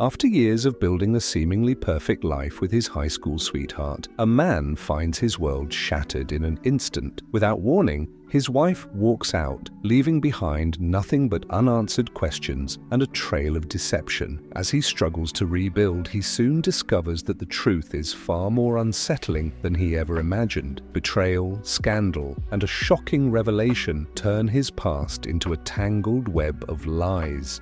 After years of building a seemingly perfect life with his high school sweetheart, a man finds his world shattered in an instant. Without warning, his wife walks out, leaving behind nothing but unanswered questions and a trail of deception. As he struggles to rebuild, he soon discovers that the truth is far more unsettling than he ever imagined. Betrayal, scandal, and a shocking revelation turn his past into a tangled web of lies.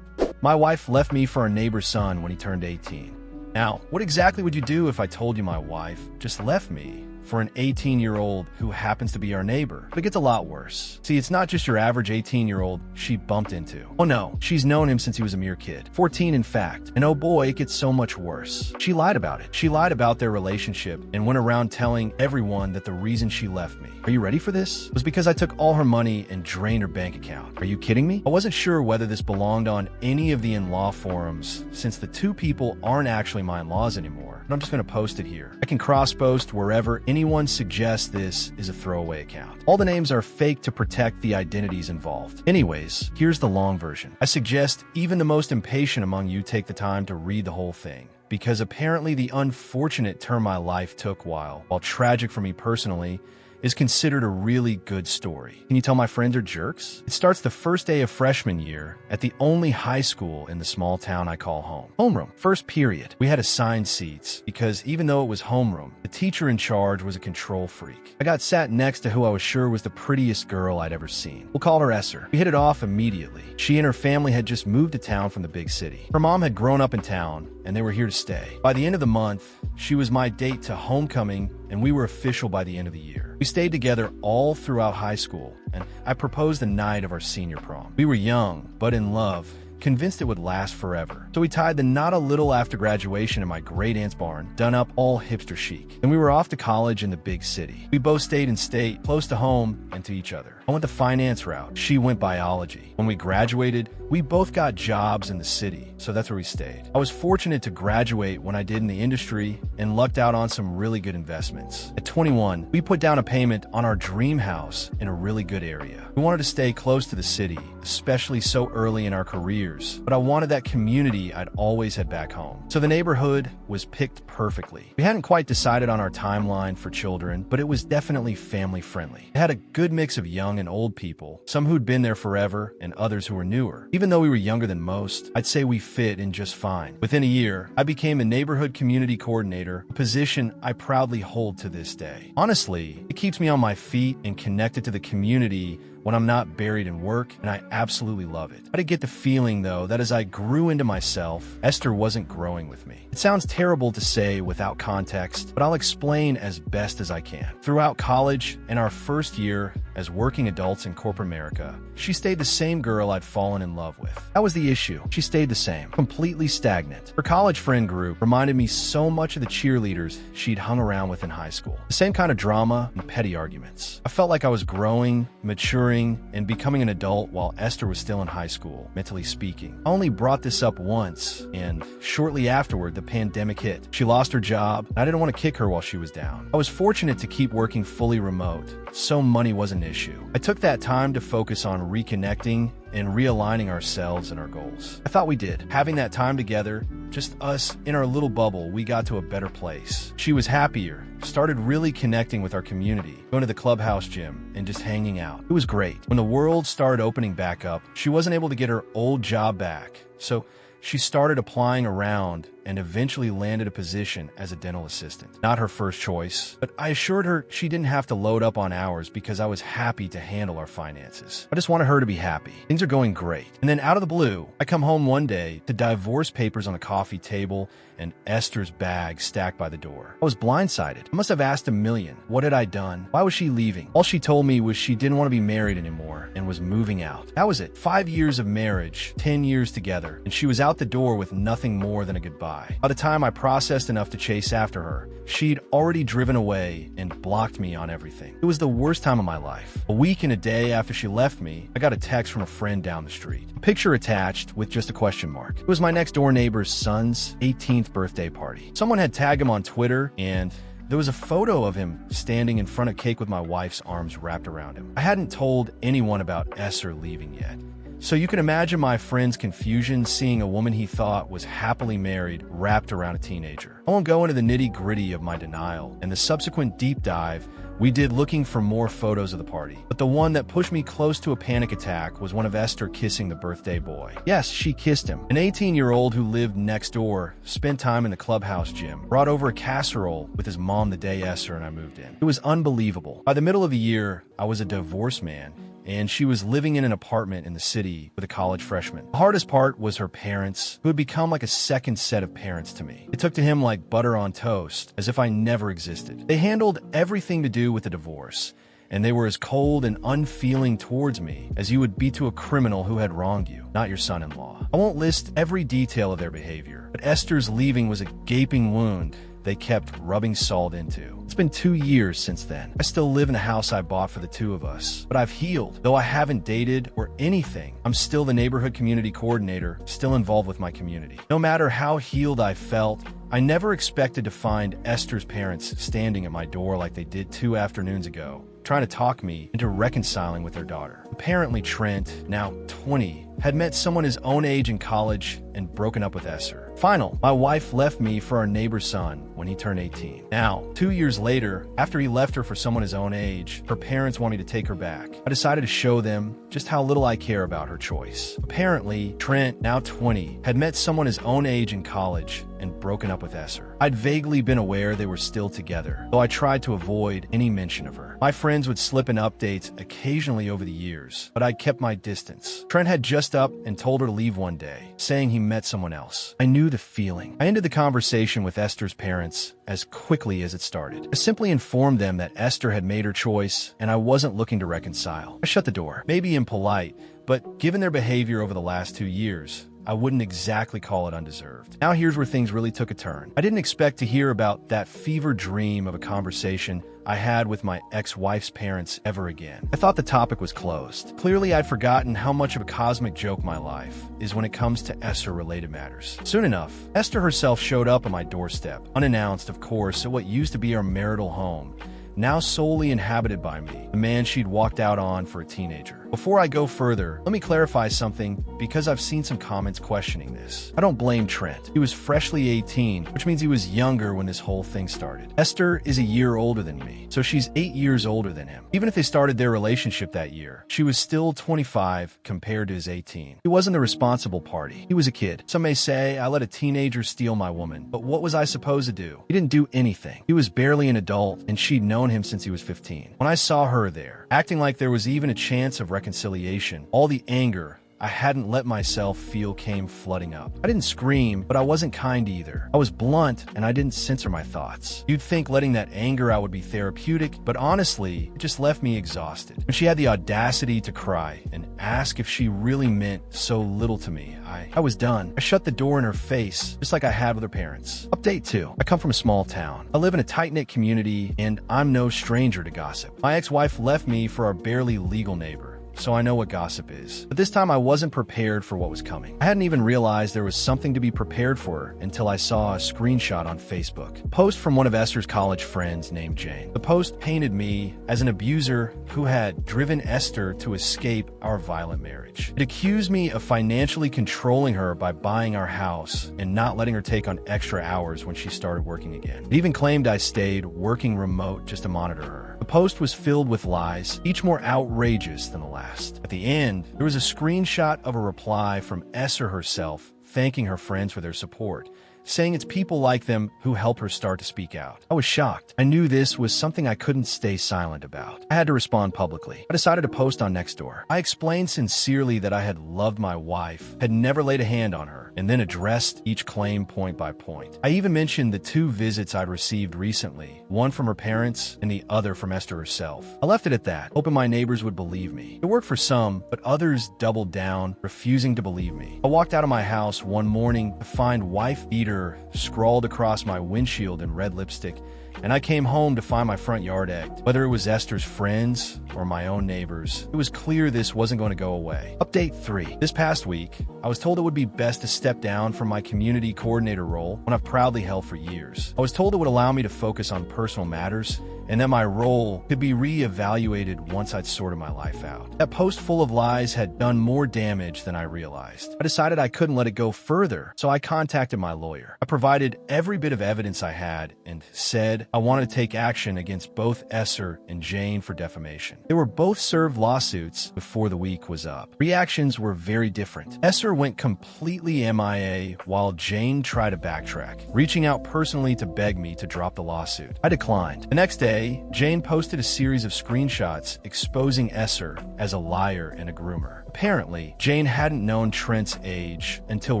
My wife left me for our neighbor's son when he turned 18. Now, what exactly would you do if I told you my wife just left me for an 18-year-old who happens to be our neighbor? But it gets a lot worse. See, it's not just your average 18-year-old she bumped into. Oh no, she's known him since he was a mere kid. 14 in fact. And oh boy, it gets so much worse. She lied about it. She lied about their relationship and went around telling everyone that the reason she left me, are you ready for this? Was because I took all her money and drained her bank account. Are you kidding me? I wasn't sure whether this belonged on any of the in-law forums since the two people aren't actually my in-laws anymore. But I'm just going to post it here. I can cross-post wherever anyone suggests this is a throwaway account. All the names are fake to protect the identities involved. Anyways, here's the long version. I suggest even the most impatient among you take the time to read the whole thing, because apparently the unfortunate turn my life took, while tragic for me personally, is considered a really good story. Can you tell my friends are jerks? It starts the first day of freshman year at the only high school in the small town I call home. Homeroom. First period. We had assigned seats because even though it was homeroom, the teacher in charge was a control freak. I got sat next to who I was sure was the prettiest girl I'd ever seen. We'll call her Esther. We hit it off immediately. She and her family had just moved to town from the big city. Her mom had grown up in town and they were here to stay. By the end of the month, she was my date to homecoming and we were official by the end of the year. We stayed together all throughout high school, and I proposed the night of our senior prom. We were young, but in love, convinced it would last forever. So we tied the knot a little after graduation in my great aunt's barn, done up all hipster chic. And we were off to college in the big city. We both stayed in state, close to home and to each other. I went the finance route. She went biology. When we graduated, we both got jobs in the city, so that's where we stayed. I was fortunate to graduate when I did in the industry and lucked out on some really good investments. At 21, we put down a payment on our dream house in a really good area. We wanted to stay close to the city, especially so early in our careers, but I wanted that community I'd always had back home. So the neighborhood was picked perfectly. We hadn't quite decided on our timeline for children, but it was definitely family friendly. It had a good mix of young and old people, some who'd been there forever and others who were newer. Even though we were younger than most, I'd say we fit in just fine. Within a year, I became a neighborhood community coordinator, a position I proudly hold to this day. Honestly, it keeps me on my feet and connected to the community when I'm not buried in work, and I absolutely love it. I did get the feeling, though, that as I grew into myself, Esther wasn't growing with me. It sounds terrible to say without context, but I'll explain as best as I can. Throughout college and our first year as working adults in corporate America, she stayed the same girl I'd fallen in love with. That was the issue. She stayed the same, completely stagnant. Her college friend group reminded me so much of the cheerleaders she'd hung around with in high school. The same kind of drama and petty arguments. I felt like I was growing, maturing, and becoming an adult while Esther was still in high school, mentally speaking. I only brought this up once, and shortly afterward, the pandemic hit. She lost her job, and I didn't want to kick her while she was down. I was fortunate to keep working fully remote, so money wasn't an issue. I took that time to focus on reconnecting and realigning ourselves and our goals. I thought we did. Having that time together, just us in our little bubble, we got to a better place. She was happier, started really connecting with our community, going to the clubhouse gym, and just hanging out. It was great. When the world started opening back up, she wasn't able to get her old job back, so she started applying around and eventually landed a position as a dental assistant. Not her first choice, but I assured her she didn't have to load up on hours because I was happy to handle our finances. I just wanted her to be happy. Things are going great. And then out of the blue, I come home one day to divorce papers on the coffee table and Esther's bag stacked by the door. I was blindsided. I must have asked a million. What had I done? Why was she leaving? All she told me was she didn't want to be married anymore and was moving out. That was it. 5 years of marriage, 10 years together, and she was out the door with nothing more than a goodbye. By the time I processed enough to chase after her, she'd already driven away and blocked me on everything. It was the worst time of my life. A week and a day after she left me, I got a text from a friend down the street. A picture attached with just a question mark. It was my next door neighbor's son's 18th birthday party. Someone had tagged him on Twitter, and there was a photo of him standing in front of cake with my wife's arms wrapped around him. I hadn't told anyone about Esther leaving yet. So you can imagine my friend's confusion seeing a woman he thought was happily married wrapped around a teenager. I won't go into the nitty-gritty of my denial and the subsequent deep dive we did looking for more photos of the party. But the one that pushed me close to a panic attack was one of Esther kissing the birthday boy. Yes, she kissed him. An 18-year-old who lived next door, spent time in the clubhouse gym, brought over a casserole with his mom the day Esther and I moved in. It was unbelievable. By the middle of the year, I was a divorced man, and she was living in an apartment in the city with a college freshman. The hardest part was her parents, who had become like a second set of parents to me. It took to him like butter on toast, as if I never existed. They handled everything to do with the divorce, and they were as cold and unfeeling towards me as you would be to a criminal who had wronged you, not your son-in-law. I won't list every detail of their behavior, but Esther's leaving was a gaping wound they kept rubbing salt into. It's been 2 years since then. I still live in the house I bought for the two of us, but I've healed. Though I haven't dated or anything, I'm still the neighborhood community coordinator, still involved with my community. No matter how healed I felt, I never expected to find Esther's parents standing at my door like they did 2 afternoons ago, trying to talk me into reconciling with their daughter. Apparently Trent, now 20, had met someone his own age in college and broken up with Esther. Final, my wife left me for our neighbor's son when he turned 18. Now, 2 years later, after he left her for someone his own age, her parents want me to take her back. I decided to show them just how little I care about her choice. Apparently, Trent, now 20, had met someone his own age in college and broken up with Esther. I'd vaguely been aware they were still together, though I tried to avoid any mention of her. My friends would slip in updates occasionally over the years, but I kept my distance. Trent had just up and told her to leave one day, saying he met someone else. I knew the feeling. I ended the conversation with Esther's parents as quickly as it started. I simply informed them that Esther had made her choice and I wasn't looking to reconcile. I shut the door, maybe impolite, but given their behavior over the last 2 years, I wouldn't exactly call it undeserved. Now here's where things really took a turn. I didn't expect to hear about that fever dream of a conversation I had with my ex-wife's parents ever again. I thought the topic was closed. Clearly, I'd forgotten how much of a cosmic joke my life is when it comes to Esther-related matters. Soon enough, Esther herself showed up on my doorstep, unannounced, of course, at what used to be our marital home, now solely inhabited by me, the man she'd walked out on for a teenager. Before I go further, let me clarify something because I've seen some comments questioning this. I don't blame Trent. He was freshly 18, which means he was younger when this whole thing started. Esther is a year older than me, so she's 8 years older than him. Even if they started their relationship that year, she was still 25 compared to his 18. He wasn't the responsible party. He was a kid. Some may say I let a teenager steal my woman, but what was I supposed to do? He didn't do anything. He was barely an adult, and she'd known him since he was 15. When I saw her there, acting like there was even a chance of reconciliation, all the anger I hadn't let myself feel came flooding up. I didn't scream, but I wasn't kind either. I was blunt, and I didn't censor my thoughts. You'd think letting that anger out would be therapeutic, but honestly, it just left me exhausted. When she had the audacity to cry and ask if she really meant so little to me, I was done. I shut the door in her face, just like I had with her parents. Update 2. I come from a small town. I live in a tight-knit community, and I'm no stranger to gossip. My ex-wife left me for our barely legal neighbor, so I know what gossip is. But this time I wasn't prepared for what was coming. I hadn't even realized there was something to be prepared for until I saw a screenshot on Facebook. A post from one of Esther's college friends named Jane. The post painted me as an abuser who had driven Esther to escape our violent marriage. It accused me of financially controlling her by buying our house and not letting her take on extra hours when she started working again. It even claimed I stayed working remote just to monitor her. The post was filled with lies, each more outrageous than the last. At the end, there was a screenshot of a reply from Esther herself thanking her friends for their support, saying it's people like them who help her start to speak out. I was shocked. I knew this was something I couldn't stay silent about. I had to respond publicly. I decided to post on Nextdoor. I explained sincerely that I had loved my wife, had never laid a hand on her, and then addressed each claim point by point. I even mentioned the 2 visits I'd received recently, one from her parents and the other from Esther herself. I left it at that, hoping my neighbors would believe me. It worked for some, but others doubled down, refusing to believe me. I walked out of my house one morning to find wife beater scrawled across my windshield in red lipstick, and I came home to find my front yard egged. Whether it was Esther's friends or my own neighbors, it was clear this wasn't going to go away. Update 3. This past week, I was told it would be best to step down from my community coordinator role, one I've proudly held for years. I was told it would allow me to focus on personal matters and that my role could be re-evaluated once I'd sorted my life out. That post full of lies had done more damage than I realized. I decided I couldn't let it go further, so I contacted my lawyer. I provided every bit of evidence I had and said I wanted to take action against both Esser and Jane for defamation. They were both served lawsuits before the week was up. Reactions were very different. Esser went completely MIA while Jane tried to backtrack, reaching out personally to beg me to drop the lawsuit. I declined. The next day, Jane posted a series of screenshots exposing Esser as a liar and a groomer. Apparently, Jane hadn't known Trent's age until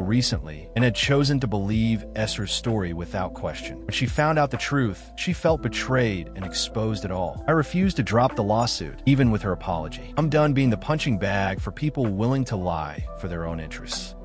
recently and had chosen to believe Esser's story without question. When she found out the truth, she felt betrayed and exposed it all. I refused to drop the lawsuit, even with her apology. I'm done being the punching bag for people willing to lie for their own interests.